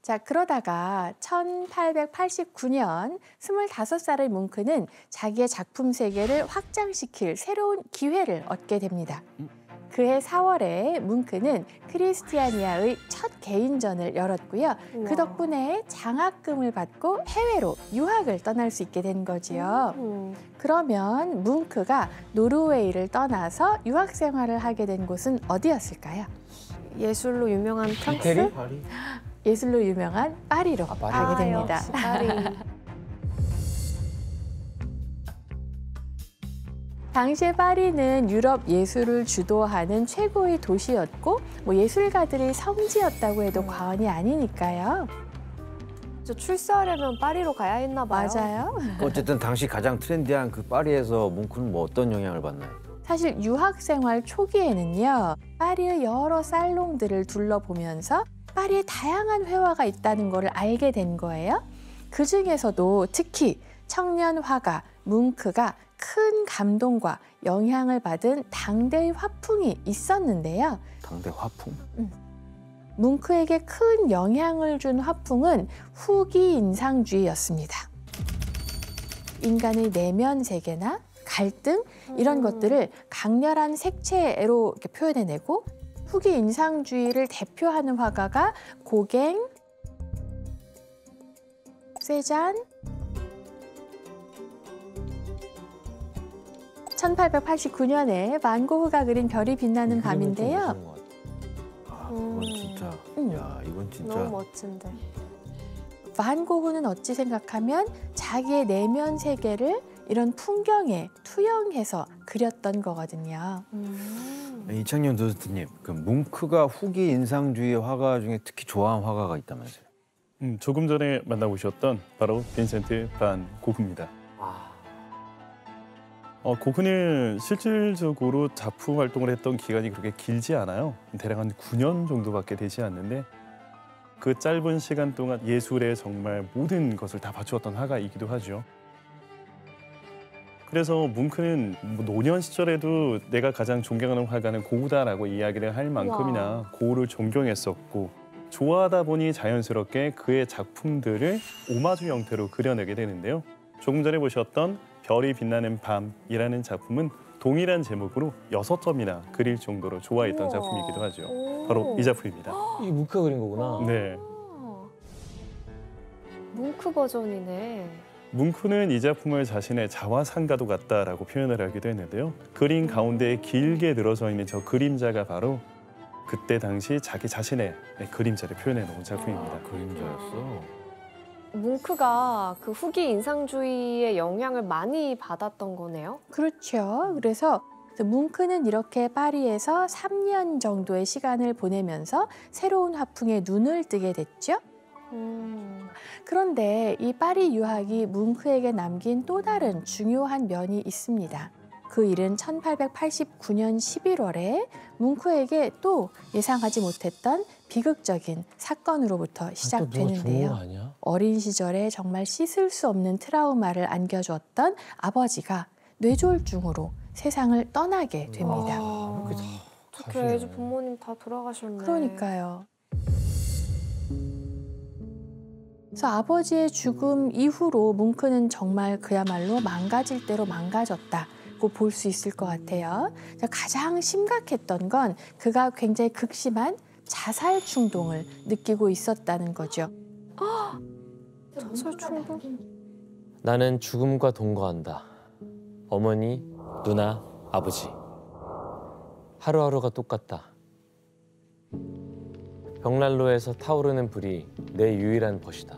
자, 그러다가 1889년 25살의 뭉크는 자기의 작품 세계를 확장시킬 새로운 기회를 얻게 됩니다. 그해 4월에 뭉크는 크리스티아니아의 첫 개인전을 열었고요. 우와. 그 덕분에 장학금을 받고 해외로 유학을 떠날 수 있게 된 거지요. 그러면 뭉크가 노르웨이를 떠나서 유학 생활을 하게 된 곳은 어디였을까요? 예술로 유명한 프랑스? 이태리? 파리? 예술로 유명한 파리로 가게 됩니다. 역시 파리. 당시의 파리는 유럽 예술을 주도하는 최고의 도시였고 예술가들의 성지였다고 해도 과언이 아니니까요. 저 출세하려면 파리로 가야 했나 봐요. 맞아요. 어쨌든 당시 가장 트렌디한 그 파리에서 뭉크는 뭐 어떤 영향을 받나요? 사실 유학 생활 초기에는요. 파리의 여러 살롱들을 둘러보면서 파리에 다양한 회화가 있다는 걸 알게 된 거예요. 그중에서도 특히 청년 화가 뭉크가 큰 감동과 영향을 받은 당대의 화풍이 있었는데요. 당대 화풍? 뭉크에게 큰 영향을 준 화풍은 후기 인상주의였습니다. 인간의 내면 세계나 갈등 이런 것들을 강렬한 색채로 이렇게 표현해내고 후기 인상주의를 대표하는 화가가 고갱, 세잔, 1889년에 반 고흐가 그린 별이 빛나는 밤인데요. 이건 진짜, 야 이건 진짜. 너무 멋진데. 반 고흐는 어찌 생각하면 자기의 내면 세계를 이런 풍경에 투영해서 그렸던 거거든요. 이창용 도스트님, 그 뭉크가 후기 인상주의 화가 중에 특히 좋아하는 화가가 있다면서요? 조금 전에 만나보셨던 바로 빈센트 반 고흐입니다. 고흐는 실질적으로 작품 활동을 했던 기간이 그렇게 길지 않아요. 대략 한 9년 정도밖에 되지 않는데 그 짧은 시간 동안 예술에 정말 모든 것을 다 바쳤던 화가이기도 하죠. 그래서 뭉크는 노년 시절에도 내가 가장 존경하는 화가는 고흐다라고 이야기를 할 만큼이나 고흐를 존경했었고 좋아하다 보니 자연스럽게 그의 작품들을 오마주 형태로 그려내게 되는데요. 조금 전에 보셨던 별이 빛나는 밤이라는 작품은 동일한 제목으로 6점이나 그릴 정도로 좋아했던 작품이기도 하죠. 바로 이 작품입니다. 이 뭉크가 그린 거구나. 네. 뭉크 버전이네. 뭉크는 이 작품을 자신의 자화상과도 같다라고 표현을 하기도 했는데요. 그림 가운데 길게 늘어져 있는 저 그림자가 바로 그때 당시 자기 자신의 그림자를 표현해 놓은 작품입니다. 그림자였어? 뭉크가 그 후기 인상주의의 영향을 많이 받았던 거네요? 그렇죠. 그래서 뭉크는 이렇게 파리에서 3년 정도의 시간을 보내면서 새로운 화풍에 눈을 뜨게 됐죠. 그런데 이 파리 유학이 뭉크에게 남긴 또 다른 중요한 면이 있습니다. 그 일은 1889년 11월에 뭉크에게 또 예상하지 못했던 비극적인 사건으로부터 시작되는데요. 어린 시절에 정말 씻을 수 없는 트라우마를 안겨주었던 아버지가 뇌졸중으로 세상을 떠나게 됩니다. 어떻게 애지 부모님 다 돌아가셨네. 그러니까요. 그래서 아버지의 죽음 이후로 뭉크는 정말 그야말로 망가질 대로 망가졌다고 볼 수 있을 것 같아요. 가장 심각했던 건 그가 굉장히 극심한 자살 충동을 느끼고 있었다는 거죠. 자살 충동? 나는 죽음과 동거한다. 어머니, 누나, 아버지. 하루하루가 똑같다. 벽난로에서 타오르는 불이 내 유일한 벗이다.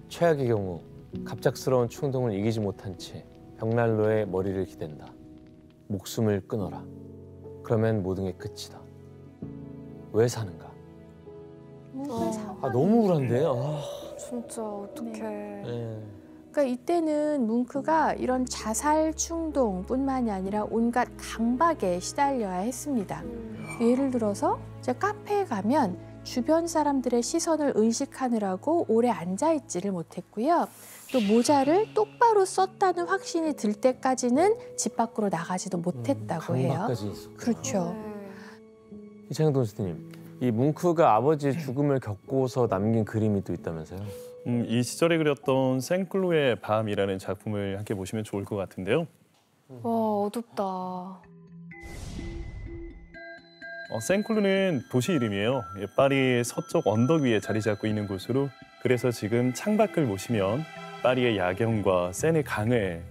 최악의 경우 갑작스러운 충동을 이기지 못한 채 벽난로에 머리를 기댄다. 목숨을 끊어라. 그러면 모든 게 끝이다. 왜 사는가? 너무 우울한데? 진짜 어떡해. 네. 그러니까 이때는 뭉크가 이런 자살 충동뿐만이 아니라 온갖 강박에 시달려야 했습니다. 예를 들어서 이제 카페에 가면 주변 사람들의 시선을 의식하느라고 오래 앉아있지를 못했고요. 또 모자를 똑바로 썼다는 확신이 들 때까지는 집 밖으로 나가지도 못했다고 해요. 강박까지 있었구나. 그렇죠. 이창용 도스트님, 이 뭉크가 아버지의 죽음을 겪고서 남긴 그림이 또 있다면서요? 이 시절에 그렸던 생클로의 밤이라는 작품을 함께 보시면 좋을 것 같은데요. 와, 어둡다. 생클루는 도시 이름이에요. 파리의 서쪽 언덕 위에 자리 잡고 있는 곳으로, 그래서 지금 창밖을 보시면 파리의 야경과 세네 강을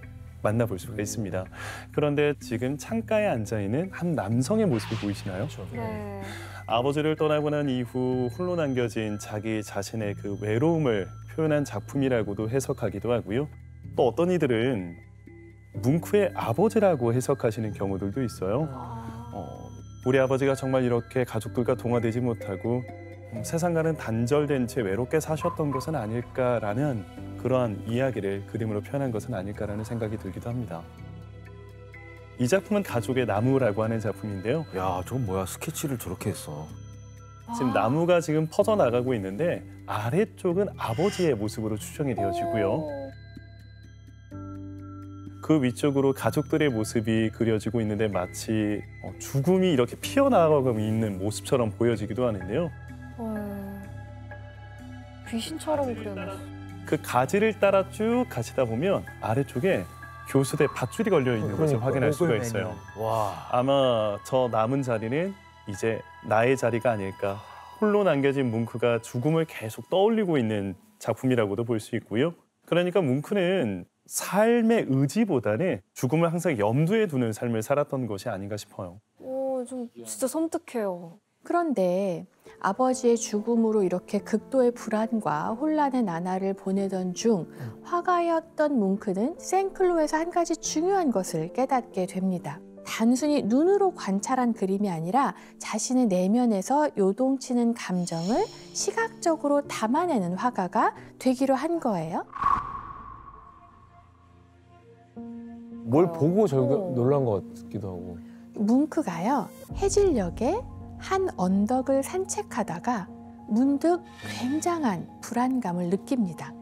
만나볼 수가 있습니다. 그런데 지금 창가에 앉아있는 한 남성의 모습이 보이시나요? 네. 아버지를 떠나고 난 이후 홀로 남겨진 자기 자신의 그 외로움을 표현한 작품이라고도 해석하기도 하고요. 또 어떤 이들은 뭉크의 아버지라고 해석하시는 경우들도 있어요. 우리 아버지가 정말 이렇게 가족들과 동화되지 못하고 세상과는 단절된 채 외롭게 사셨던 것은 아닐까라는 그러한 이야기를 그림으로 표현한 것은 아닐까라는 생각이 들기도 합니다. 이 작품은 가족의 나무라고 하는 작품인데요. 야, 저건 뭐야? 스케치를 저렇게 했어. 지금 나무가 지금 퍼져나가고 있는데 아래쪽은 아버지의 모습으로 추정이 되어지고요. 그 위쪽으로 가족들의 모습이 그려지고 있는데 마치 죽음이 이렇게 피어나가고 있는 모습처럼 보여지기도 하는데요. 귀신처럼 그려놨어. 그 가지를 따라 쭉 가시다 보면 아래쪽에 교수대 밧줄이 걸려 있는 것을 확인할 수가 있어요. 와. 아마 저 남은 자리는 이제 나의 자리가 아닐까. 홀로 남겨진 뭉크가 죽음을 계속 떠올리고 있는 작품이라고도 볼 수 있고요. 그러니까 뭉크는 삶의 의지보다는 죽음을 항상 염두에 두는 삶을 살았던 것이 아닌가 싶어요. 좀 진짜 섬뜩해요. 그런데 아버지의 죽음으로 이렇게 극도의 불안과 혼란의 나날을 보내던 중 화가였던 뭉크는 생클로에서 한 가지 중요한 것을 깨닫게 됩니다. 단순히 눈으로 관찰한 그림이 아니라 자신의 내면에서 요동치는 감정을 시각적으로 담아내는 화가가 되기로 한 거예요. 뭘 보고 놀란 것 같기도 하고. 뭉크가요, 해질녘에 한 언덕을 산책하다가 문득 굉장한 불안감을 느낍니다.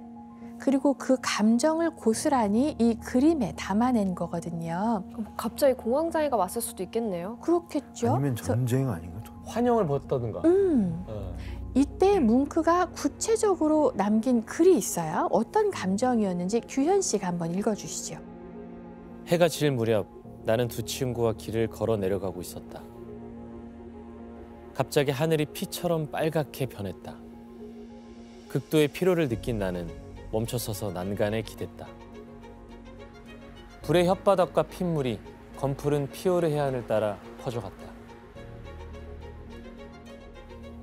그리고 그 감정을 고스란히 이 그림에 담아낸 거거든요. 갑자기 공황장애가 왔을 수도 있겠네요. 그렇겠죠? 아니면 전쟁 아닌가? 환영을 벗다든가. 이때 뭉크가 구체적으로 남긴 글이 있어요. 어떤 감정이었는지 규현 씨가 한번 읽어주시죠. 해가 질 무렵 나는 두 친구와 길을 걸어 내려가고 있었다. 갑자기 하늘이 피처럼 빨갛게 변했다. 극도의 피로를 느낀 나는 멈춰서서 난간에 기댔다. 불의 혓바닥과 핏물이 검푸른 피오르 해안을 따라 퍼져갔다.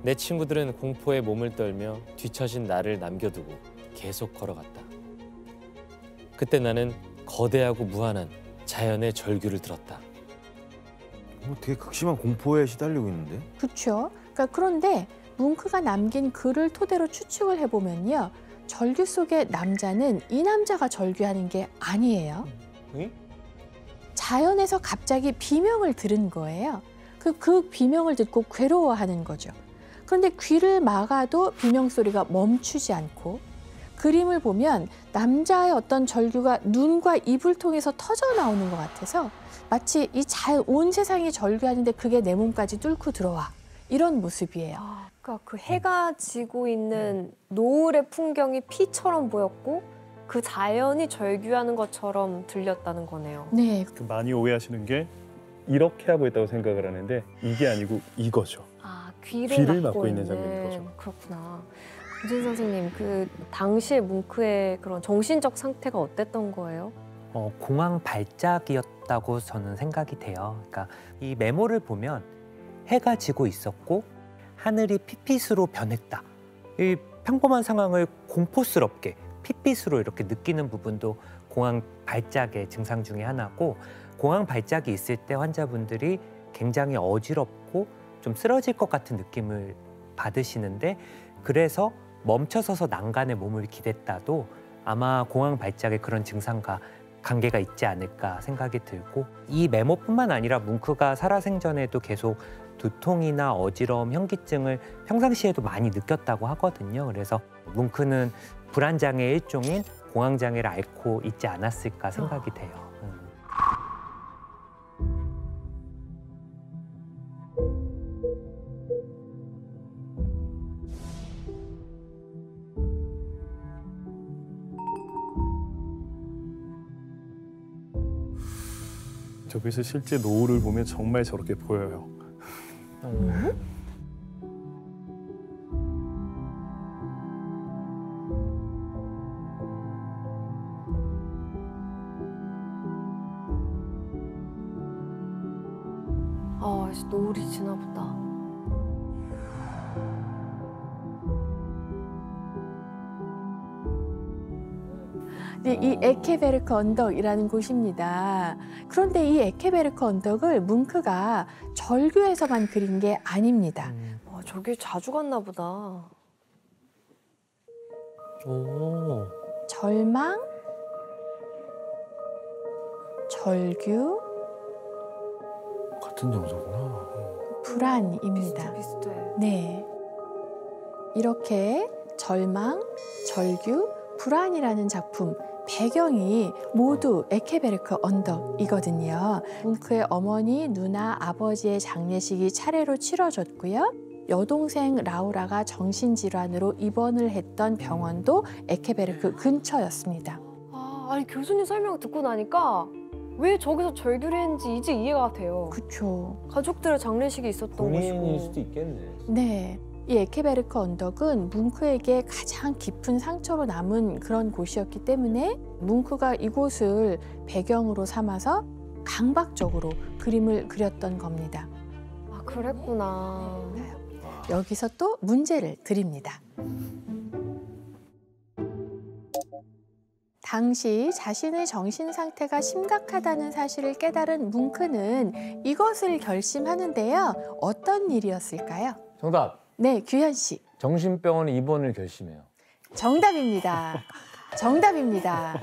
내 친구들은 공포에 몸을 떨며 뒤처진 나를 남겨두고 계속 걸어갔다. 그때 나는 거대하고 무한한 자연의 절규를 들었다. 되게 극심한 공포에 시달리고 있는데? 그렇죠. 그런데 뭉크가 남긴 글을 토대로 추측을 해보면요. 절규 속의 남자는 이 남자가 절규하는 게 아니에요. 자연에서 갑자기 비명을 들은 거예요. 그 비명을 듣고 괴로워하는 거죠. 그런데 귀를 막아도 비명 소리가 멈추지 않고 그림을 보면 남자의 어떤 절규가 눈과 입을 통해서 터져 나오는 것 같아서 마치 온 세상이 절규하는데 그게 내 몸까지 뚫고 들어와. 이런 모습이에요. 그러니까 그 해가 지고 있는 노을의 풍경이 피처럼 보였고 그 자연이 절규하는 것처럼 들렸다는 거네요. 네. 많이 오해하시는 게 이렇게 하고 있다고 생각을 하는데 이게 아니고 이거죠. 귀를 막고 있는 장면인 거죠. 그렇구나. 우진 선생님, 그 당시의 뭉크의 그런 정신적 상태가 어땠던 거예요? 공황 발작이었다고 저는 생각이 돼요. 그러니까 이 메모를 보면 해가 지고 있었고 하늘이 핏빛으로 변했다. 이 평범한 상황을 공포스럽게 핏빛으로 이렇게 느끼는 부분도 공황 발작의 증상 중에 하나고, 공황 발작이 있을 때 환자분들이 굉장히 어지럽고 좀 쓰러질 것 같은 느낌을 받으시는데, 그래서 멈춰서서 난간에 몸을 기댔다도 아마 공황 발작의 그런 증상과 관계가 있지 않을까 생각이 들고, 이 메모뿐만 아니라 뭉크가 살아생전에도 계속 두통이나 어지러움, 현기증을 평상시에도 많이 느꼈다고 하거든요. 그래서 뭉크는 불안장애의 일종인 공황장애를 앓고 있지 않았을까 생각이 돼요. 저기서 실제 노을을 보면 정말 저렇게 보여요. 아, 노을이 지나 보다. 이 에케베르크 언덕이라는 곳입니다. 그런데 이 에케베르크 언덕을 뭉크가 절규에서만 그린 게 아닙니다. 저길 자주 갔나 보다. 오. 절망, 절규, 같은 정서구나. 불안입니다. 비슷해. 네. 이렇게 절망, 절규, 불안이라는 작품 배경이 모두 에케베르크 언덕이거든요. 뭉크의 어머니, 누나, 아버지의 장례식이 차례로 치러졌고요. 여동생 라우라가 정신질환으로 입원을 했던 병원도 에케베르크 근처였습니다. 아니 교수님 설명 듣고 나니까 왜 저기서 절규를 했는지 이제 이해가 돼요. 그쵸. 가족들의 장례식이 있었던 본인일 곳이고. 수도 있겠네. 네. 이 에케베르크 언덕은 뭉크에게 가장 깊은 상처로 남은 그런 곳이었기 때문에 뭉크가 이곳을 배경으로 삼아서 강박적으로 그림을 그렸던 겁니다. 아, 그랬구나. 여기서 또 문제를 드립니다. 당시 자신의 정신 상태가 심각하다는 사실을 깨달은 뭉크는 이것을 결심하는데요. 어떤 일이었을까요? 정답. 네, 규현 씨. 정신병원 입원을 결심해요. 정답입니다. 정답입니다.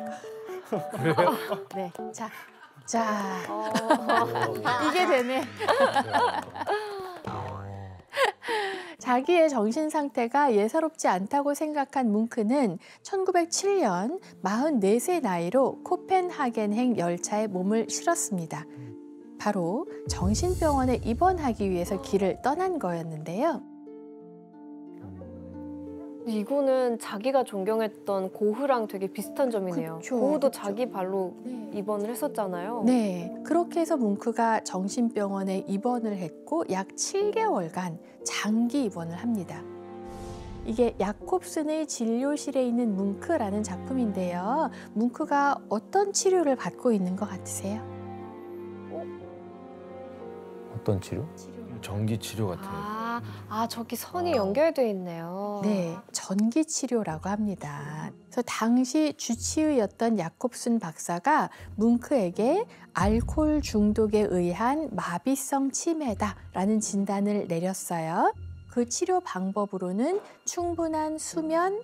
네, 자, 이게 되네. 자기의 정신 상태가 예사롭지 않다고 생각한 뭉크는 1907년 44세 나이로 코펜하겐행 열차에 몸을 실었습니다. 바로 정신병원에 입원하기 위해서 길을 떠난 거였는데요. 이거는 자기가 존경했던 고흐랑 되게 비슷한 점이네요. 그쵸, 고흐도 그쵸. 자기 발로 네. 입원을 했었잖아요. 네, 그렇게 해서 뭉크가 정신병원에 입원을 했고 약 7개월간 장기 입원을 합니다. 이게 야콥슨의 진료실에 있는 뭉크라는 작품인데요. 뭉크가 어떤 치료를 받고 있는 것 같으세요? 어떤 치료? 전기 치료 같은 거. 저기 선이 연결돼 있네요. 네, 전기 치료라고 합니다. 그래서 당시 주치의였던 야콥슨 박사가 뭉크에게 알코올 중독에 의한 마비성 치매다라는 진단을 내렸어요. 그 치료 방법으로는 충분한 수면,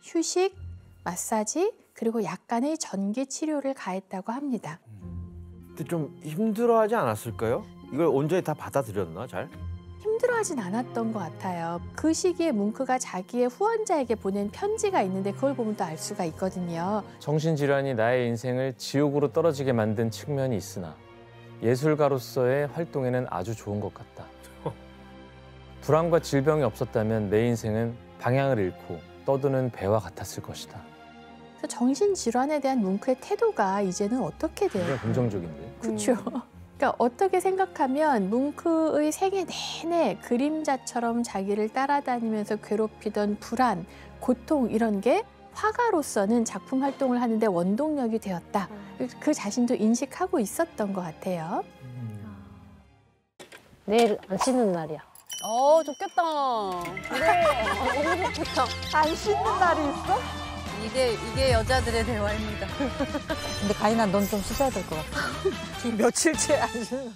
휴식, 마사지, 그리고 약간의 전기 치료를 가했다고 합니다. 근데 좀 힘들어하지 않았을까요? 이걸 온전히 다 받아들였나 잘? 힘들어하진 않았던 것 같아요. 그 시기에 뭉크가 자기의 후원자에게 보낸 편지가 있는데 그걸 보면 또 알 수가 있거든요. 정신질환이 나의 인생을 지옥으로 떨어지게 만든 측면이 있으나 예술가로서의 활동에는 아주 좋은 것 같다. 불안과 질병이 없었다면 내 인생은 방향을 잃고 떠드는 배와 같았을 것이다. 그래서 정신질환에 대한 뭉크의 태도가 이제는 어떻게 돼요? 굉장히 긍정적인데. 그렇죠. 그러니까 어떻게 생각하면 뭉크의 생애 내내 그림자처럼 자기를 따라다니면서 괴롭히던 불안, 고통 이런 게 화가로서는 작품 활동을 하는데 원동력이 되었다. 그 자신도 인식하고 있었던 것 같아요. 내일 안 씻는 날이야. 좋겠다. 그래. 너무 좋겠다. 안 씻는 날이 있어? 이게 여자들의 대화입니다. 근데 가인아, 넌 좀 씻어야 될 것 같아. 지금 며칠째 안 씻는.